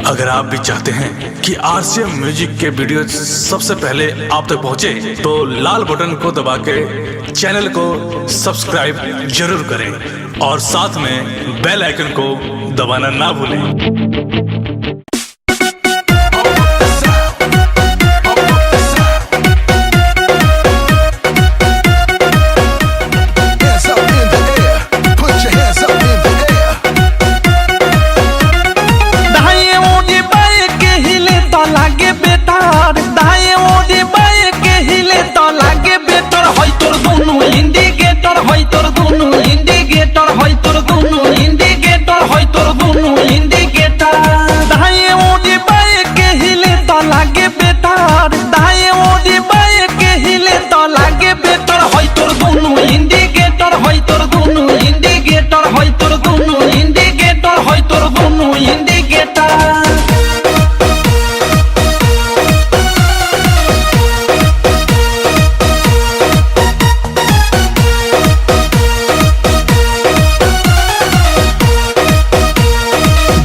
अगर आप भी चाहते हैं कि आरसीएम म्यूजिक के वीडियो सबसे पहले आप तक पहुंचे, तो लाल बटन को दबा के चैनल को सब्सक्राइब जरूर करें और साथ में बेल आइकन को दबाना ना भूलें।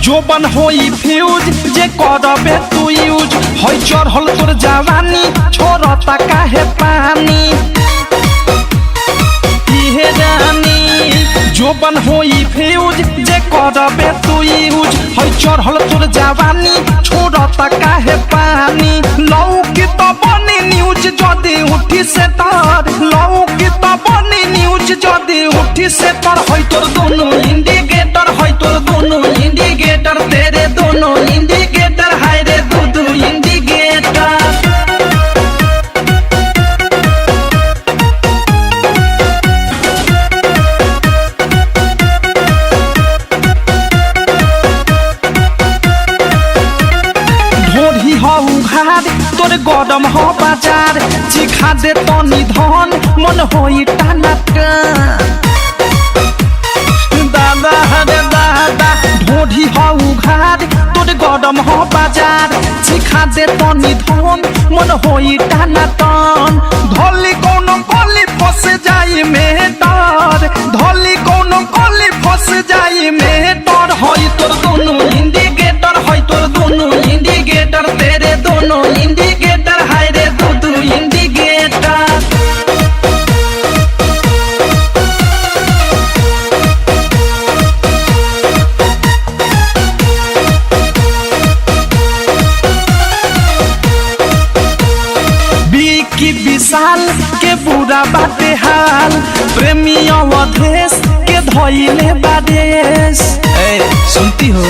जोबन होई फ्यूज जे करबे तू यूज होई चढ़ल तोर जवानी छोड़ता काहे पानी इहे रानी। जोबन होई फ्यूज जे करबे तू यूज होई चढ़ल तोर जवानी छोड़ता काहे पानी। लौकी तो बनी न्यूज जदी उठी से तार, लौकी तो बनी न्यूज जदी उठी से तार। होई तोर दोनों इंडिकेटर, होई तोर दोनों इंडिकेटर, तेरे दोनों इंडिकेटर, हाय रे दो इंडिकेटर। ढोरी हो उघार तोरे गरम हो बाजार, चिखा दे तनी धन मन होई टानाटा। दादा हरे दादा ढोरी हो उघार तोरे गरम हो बाजार, चिखा दे तनी धन मन होई टानाटन। धोली कोनो कोली फंस जाई में डर, धोली कोनो कोली फंस जाई में डर। होई तोर दोनों इंडिकेटर, होई तोर दोनों इंडिकेटर, तेरे दोनों इंडिकेटर, हाय रे दो इंडिकेटर। की विशाल के बुरा बाटे हाल, प्रेमी अवधेश के धोइले बादेश। सुनती हो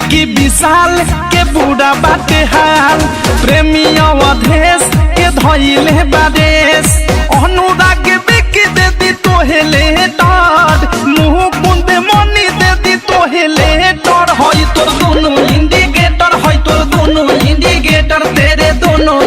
की विशाल के बुरा बाटे हाल, प्रेमी अवधेश के धोइले बादेश। अनुराग बिकी दे दी तोहेले डर, मुँह कुंदे मनी दे दी तोहेले डर। होई तोर दोनों इंडिकेटर, होई तोर दोनों इंडिकेटर, तेरे दोनों